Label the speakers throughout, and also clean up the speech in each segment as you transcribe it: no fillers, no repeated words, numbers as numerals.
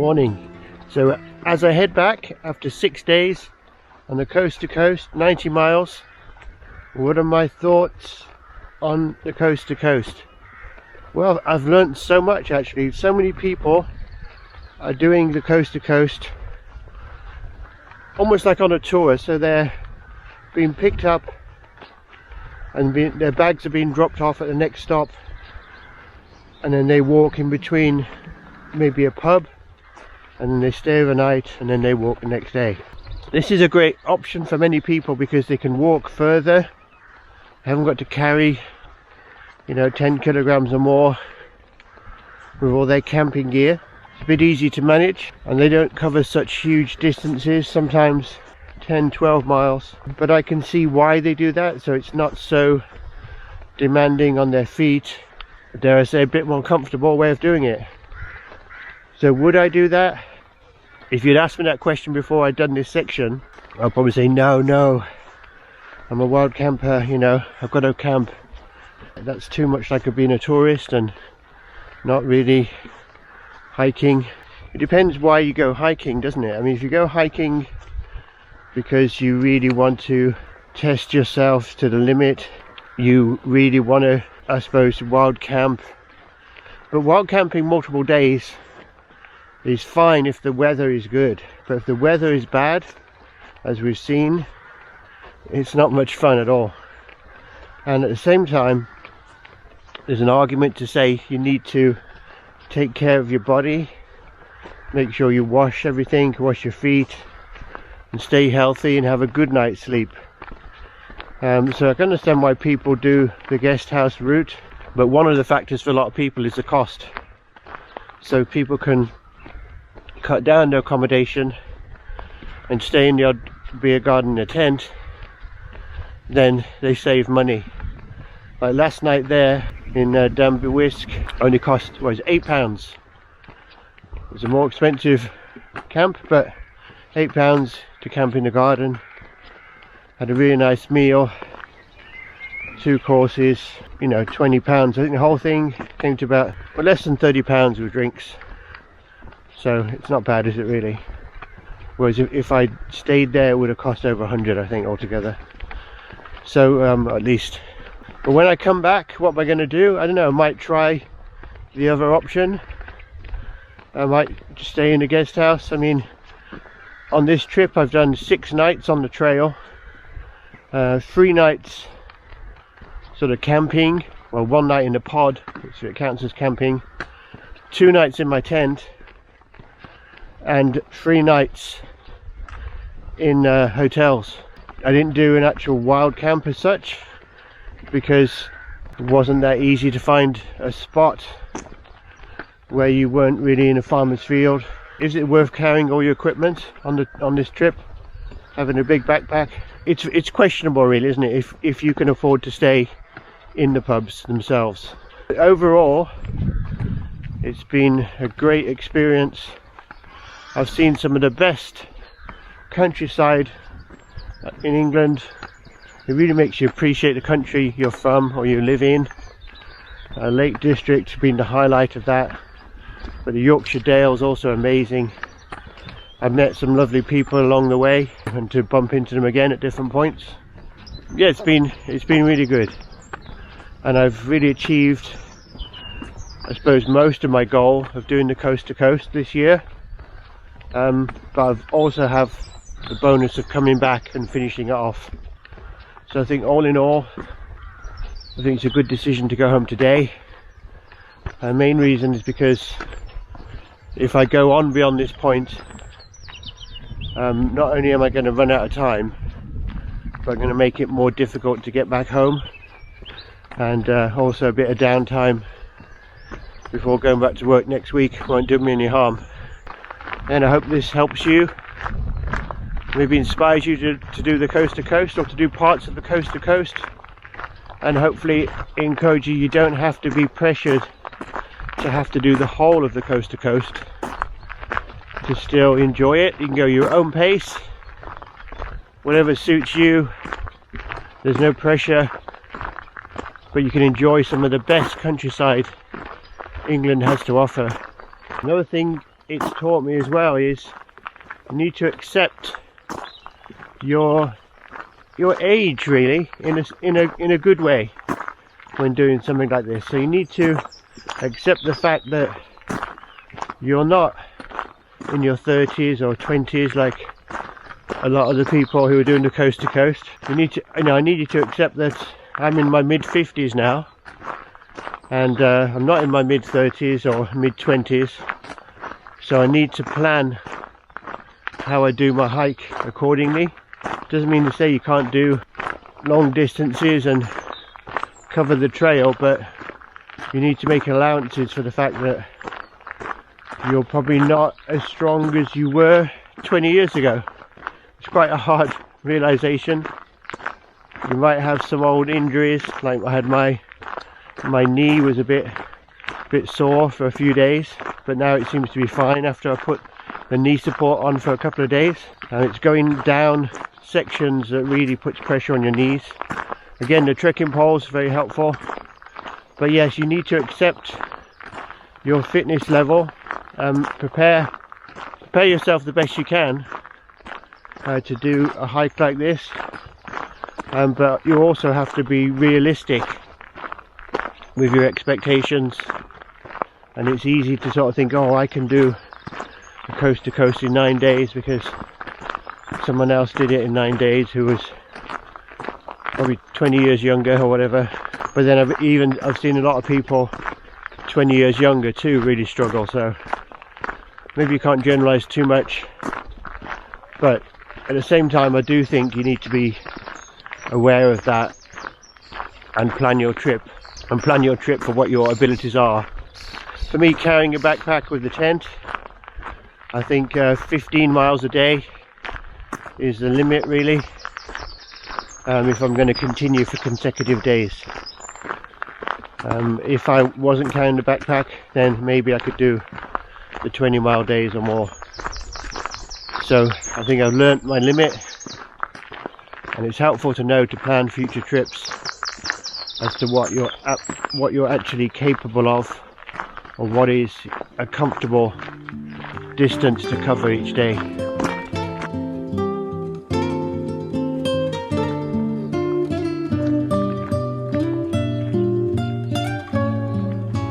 Speaker 1: Morning. So as I head back after 6 days on the coast to coast, 90 miles, what are my thoughts on the coast to coast? Well, I've learned so much actually. So many people are doing the coast to coast almost like on a tour, so they're being picked up and their bags are being dropped off at the next stop, and then they walk in between maybe a pub, and then they stay overnight, and then they walk the next day. This is a great option for many people because they can walk further. They haven't got to carry, you know, 10 kilograms or more with all their camping gear. It's a bit easy to manage, and they don't cover such huge distances, sometimes 10-12 miles, but I can see why they do that, so it's not so demanding on their feet. Dare I say, a bit more comfortable way of doing it. So would I do that? If you'd asked me that question before I'd done this section, I'd probably say no, I'm a wild camper, you know, I've got to camp. That's too much like being a tourist and not really hiking. It depends why you go hiking, doesn't it? I mean, if you go hiking because you really want to test yourself to the limit, you really want to, I suppose, wild camp. But wild camping multiple days is fine if the weather is good, but if the weather is bad, as we've seen, it's not much fun at all. And at the same time, there's an argument to say you need to take care of your body, make sure you wash everything, wash your feet, and stay healthy and have a good night's sleep. So I can understand why people do the guest house route, but one of the factors for a lot of people is the cost. So people can cut down their accommodation and stay in the odd beer garden in a tent, then they save money. Like last night there in Bivvy only cost, what was it, £8. It was a more expensive camp, but £8 to camp in the garden. Had a really nice meal, 2 courses, you know, £20. I think the whole thing came to about, well, less than £30 with drinks. So it's not bad, is it really? Whereas if I stayed there, it would have cost over 100, I think, altogether. So at least. But when I come back, what am I going to do? I don't know. I might try the other option. I might just stay in a guest house. I mean, on this trip I've done 6 nights on the trail, 3 nights sort of camping, well, 1 night in the pod, so it counts as camping, 2 nights in my tent, and 3 nights in hotels. I didn't do an actual wild camp as such because it wasn't that easy to find a spot where you weren't really in a farmer's field. Is it worth carrying all your equipment on this trip, having a big backpack? It's questionable really, isn't it, if you can afford to stay in the pubs themselves. But overall, it's been a great experience. I've seen some of the best countryside in England. It really makes you appreciate the country you're from or you live in. Lake District being the highlight of that, but the Yorkshire Dales also amazing. I've met some lovely people along the way, and to bump into them again at different points. Yeah, it's been really good, and I've really achieved, I suppose, most of my goal of doing the coast to coast this year. But I've also have the bonus of coming back and finishing it off. So I think all in all, I think it's a good decision to go home today. The main reason is because if I go on beyond this point, not only am I going to run out of time, but I'm going to make it more difficult to get back home, and also a bit of downtime before going back to work next week won't do me any harm. And I hope this helps you, maybe inspires you to do the coast to coast, or to do parts of the coast to coast, and hopefully encourage you don't have to be pressured to have to do the whole of the coast to coast. To still enjoy it, you can go your own pace, whatever suits you. There's no pressure, but you can enjoy some of the best countryside England has to offer. Another thing it's taught me as well is you need to accept your age, really, in a good way when doing something like this. So you need to accept the fact that you're not in your 30s or 20s like a lot of the people who are doing the coast to coast. You need to, I need you to accept that I'm in my mid 50s now, and I'm not in my mid 30s or mid 20s, so I need to plan how I do my hike accordingly. Doesn't mean to say you can't do long distances and cover the trail, but you need to make allowances for the fact that you're probably not as strong as you were 20 years ago. It's quite a hard realization. You might have some old injuries, like I had my knee was a bit sore for a few days, but now it seems to be fine after I put the knee support on for a couple of days. And it's going down sections that really puts pressure on your knees. Again, the trekking poles very helpful. But yes, you need to accept your fitness level and prepare yourself the best you can to do a hike like this. But you also have to be realistic with your expectations, and it's easy to sort of think, oh, I can do a coast to coast in 9 days because someone else did it in 9 days who was probably 20 years younger or whatever. But then I've seen a lot of people 20 years younger too really struggle, so maybe you can't generalize too much. But at the same time, I do think you need to be aware of that and plan your trip for what your abilities are. For me, carrying a backpack with the tent, I think 15 miles a day is the limit, really, if I'm going to continue for consecutive days. If I wasn't carrying the backpack, then maybe I could do the 20-mile days or more. So I think I've learnt my limit, and it's helpful to know to plan future trips as to what you're actually capable of, or what is a comfortable distance to cover each day.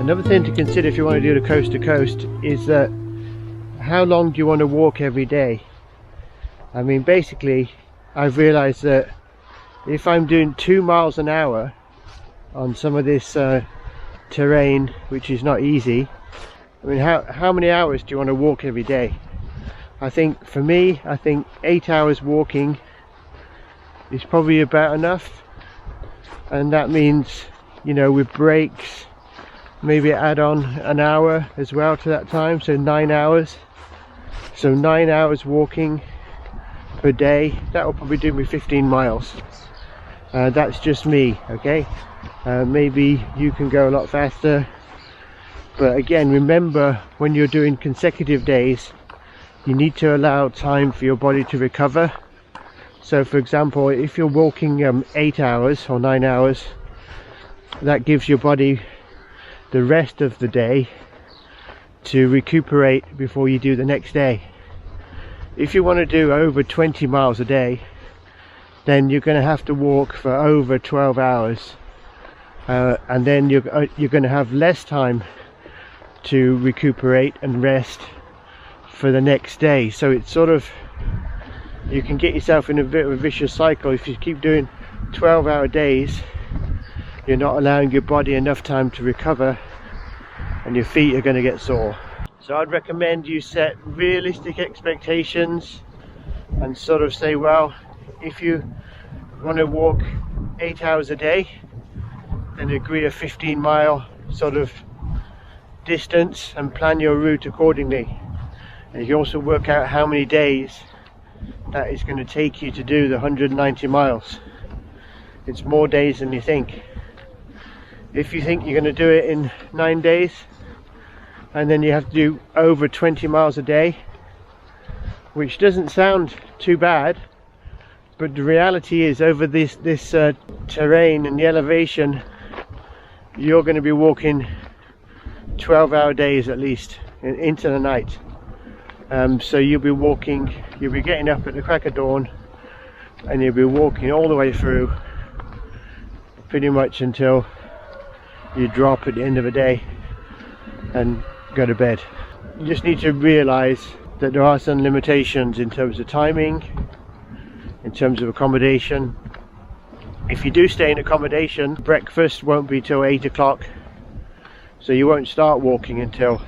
Speaker 1: Another thing to consider if you want to do the coast to coast is that how long do you want to walk every day? I mean, basically I've realized that if I'm doing 2 miles an hour on some of this terrain, which is not easy, I mean, how many hours do you want to walk every day? I think for me, I think 8 hours walking is probably about enough, and that means, you know, with breaks maybe add on an hour as well to that time, so 9 hours. So 9 hours walking per day, that will probably do me 15 miles. That's just me, okay? Maybe you can go a lot faster, but again, remember, when you're doing consecutive days, you need to allow time for your body to recover. So for example, if you're walking 8 hours or 9 hours, that gives your body the rest of the day to recuperate before you do the next day. If you want to do over 20 miles a day, then you're going to have to walk for over 12 hours, and then you're going to have less time to recuperate and rest for the next day. So it's sort of, you can get yourself in a bit of a vicious cycle. If you keep doing 12-hour days, you're not allowing your body enough time to recover, and your feet are going to get sore. So I'd recommend you set realistic expectations and sort of say, well, if you want to walk 8 hours a day, then agree a 15-mile sort of distance and plan your route accordingly. And you can also work out how many days that is going to take you to do the 190 miles. It's more days than you think. If you think you're going to do it in 9 days, and then you have to do over 20 miles a day, which doesn't sound too bad, but the reality is, over this terrain and the elevation, you're going to be walking 12-hour days at least into the night. So you'll be walking, you'll be getting up at the crack of dawn, and you'll be walking all the way through pretty much until you drop at the end of the day and go to bed. You just need to realize that there are some limitations in terms of timing, in terms of accommodation. If you do stay in accommodation, breakfast won't be till 8 o'clock, so you won't start walking until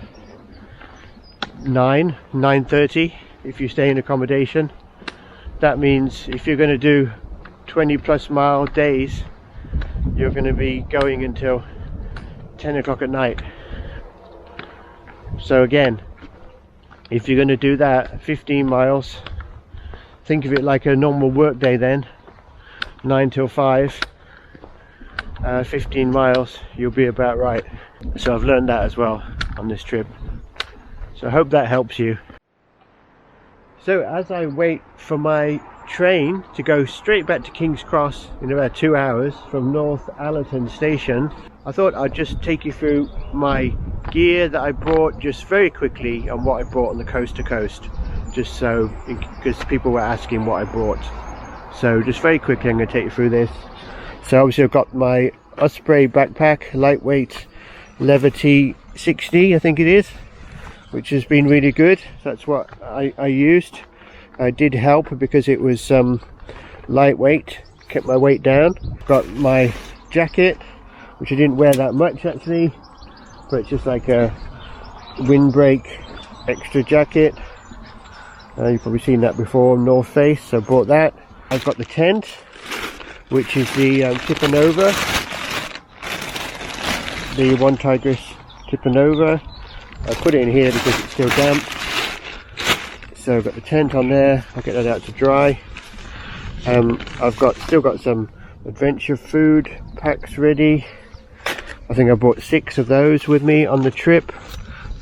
Speaker 1: 9:30 if you stay in accommodation. That means if you're going to do 20+ mile days, you're going to be going until 10 o'clock at night. So again, if you're going to do that 15 miles, think of it like a normal work day then, 9 till 5, 15 miles, you'll be about right. So I've learned that as well on this trip. So I hope that helps you. So as I wait for my train to go straight back to King's Cross in about 2 hours from North Allerton station, I thought I'd just take you through my gear that I brought just very quickly and what I brought on the coast to coast, just so, because people were asking what I brought. So just very quickly I'm going to take you through this. So obviously I've got my Osprey backpack, lightweight Levity 60 I think it is, which has been really good. That's what I used. It did help because it was lightweight, kept my weight down. Got my jacket, which I didn't wear that much actually, but it's just like a windbreak extra jacket. You've probably seen that before, North Face, so I bought that. I've got the tent, which is the Tipper-Nova, the One Tigress Tipper-Nova. I put it in here because it's still damp. So I've got the tent on there, I'll get that out to dry. I've still got some adventure food packs ready. I think I brought 6 of those with me on the trip.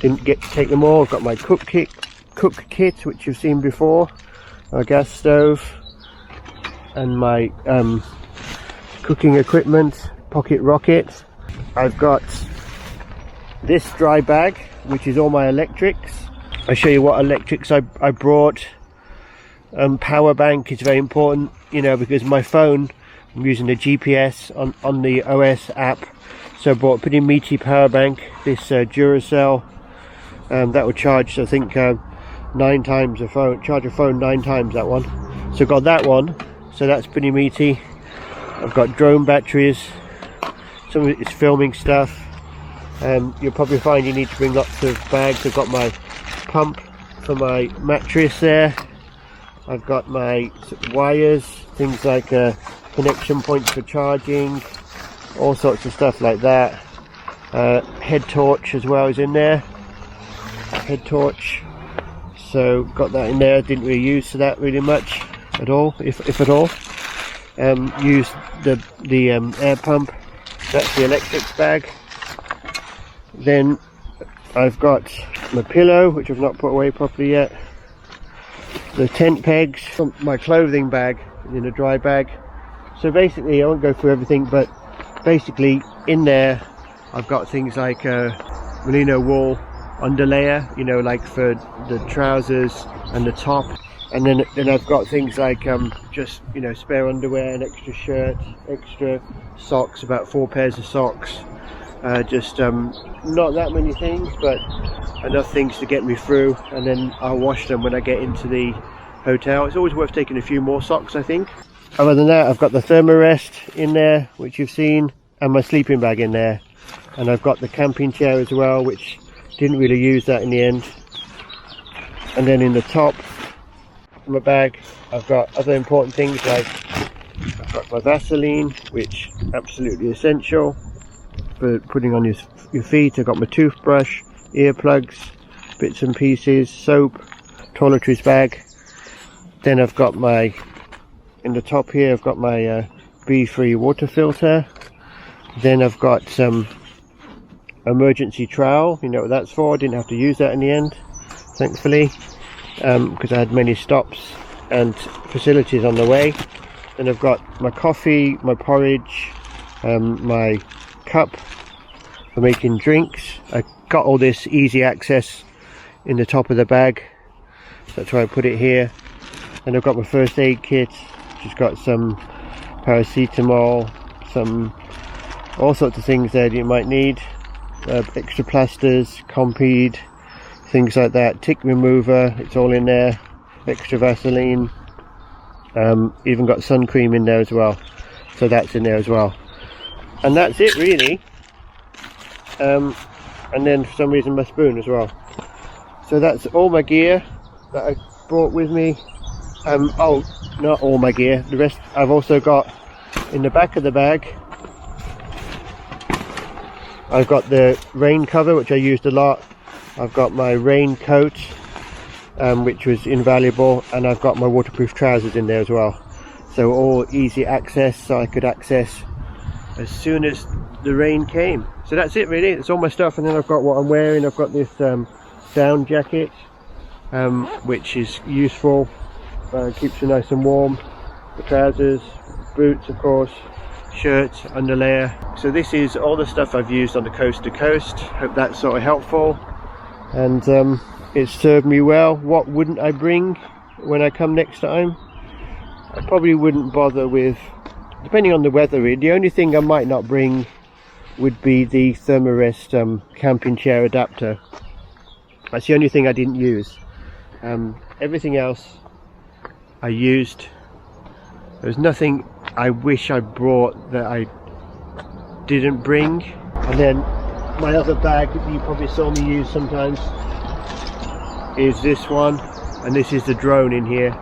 Speaker 1: Didn't get to take them all. I've got my cook kit, which you've seen before, a gas stove, and my cooking equipment, pocket rocket. I've got this dry bag, which is all my electrics. I'll show you what electrics I brought. Power bank is very important, you know, because my phone, I'm using the GPS on the OS app, so I bought a pretty meaty power bank, this Duracell. That will charge, I think, 9 times a phone, charge a phone 9 times, that one. So I've got that one, so that's pretty meaty. I've got drone batteries, some of it is filming stuff. You'll probably find you need to bring lots of bags. I've got my pump for my mattress there. I've got my wires, things like connection points for charging, all sorts of stuff like that. Head torch as well is in there. Head torch. So got that in there. Didn't really use that really much at all, if at all. Used the air pump. That's the electrics bag. Then I've got my pillow, which I've not put away properly yet. The tent pegs, my clothing bag in a dry bag. So basically, I won't go through everything, but basically in there I've got things like merino wool underlayer, you know, like for the trousers and the top. And then I've got things like just, you know, spare underwear, an extra shirt, extra socks, about 4 pairs of socks. Just not that many things, but enough things to get me through, and then I'll wash them when I get into the hotel. It's always worth taking a few more socks, I think. Other than that, I've got the Thermorest in there, which you've seen, and my sleeping bag in there. And I've got the camping chair as well, which didn't really use that in the end. And then in the top of my bag, I've got other important things like I've got my Vaseline, which absolutely essential for putting on your feet. I've got my toothbrush, earplugs, bits and pieces, soap, toiletries bag. Then I've got my, in the top here, I've got my B3 water filter. Then I've got some emergency trowel, you know what that's for. I didn't have to use that in the end, thankfully, because I had many stops and facilities on the way. Then I've got my coffee, my porridge, my cup for making drinks. I got all this easy access in the top of the bag, That's why I put it here. And I've got my first aid kit, just got some paracetamol, some all sorts of things there that you might need, extra plasters, Compeed, things like that, tick remover, it's all in there, extra Vaseline, even got sun cream in there as well, so that's in there as well. And that's it really. And then for some reason my spoon as well. So that's all my gear that I brought with me. Oh, not all my gear, the rest I've also got in the back of the bag. I've got the rain cover, which I used a lot. I've got my rain coat, which was invaluable, and I've got my waterproof trousers in there as well. So all easy access, so I could access as soon as the rain came. So that's it really, it's all my stuff. And then I've got what I'm wearing. I've got this down jacket, which is useful, keeps you nice and warm. The trousers, boots of course, shirts, underlayer. So this is all the stuff I've used on the coast to coast. Hope that's sort of helpful, and it's served me well. What wouldn't I bring when I come next time? I probably wouldn't bother with, depending on the weather really. The only thing I might not bring would be the Thermorest camping chair adapter. That's the only thing I didn't use. Everything else I used. There's nothing I wish I brought that I didn't bring. And then my other bag that you probably saw me use sometimes is this one, and this is the drone in here.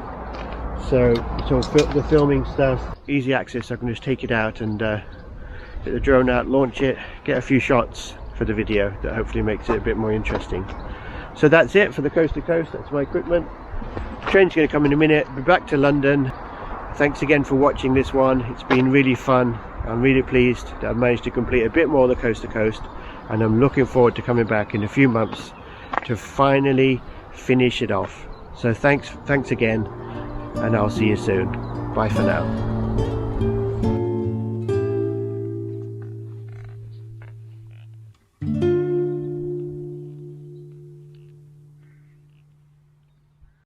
Speaker 1: So it's all the filming stuff, easy access. I can just take it out and get the drone out, launch it, get a few shots for the video that hopefully makes it a bit more interesting. So that's it for the coast to coast. That's my equipment. Train's going to come in a minute. Be back to London. Thanks again for watching this one. It's been really fun. I'm really pleased that I've managed to complete a bit more of the coast to coast, and I'm looking forward to coming back in a few months to finally finish it off. So thanks again, and I'll see you soon. Bye for now.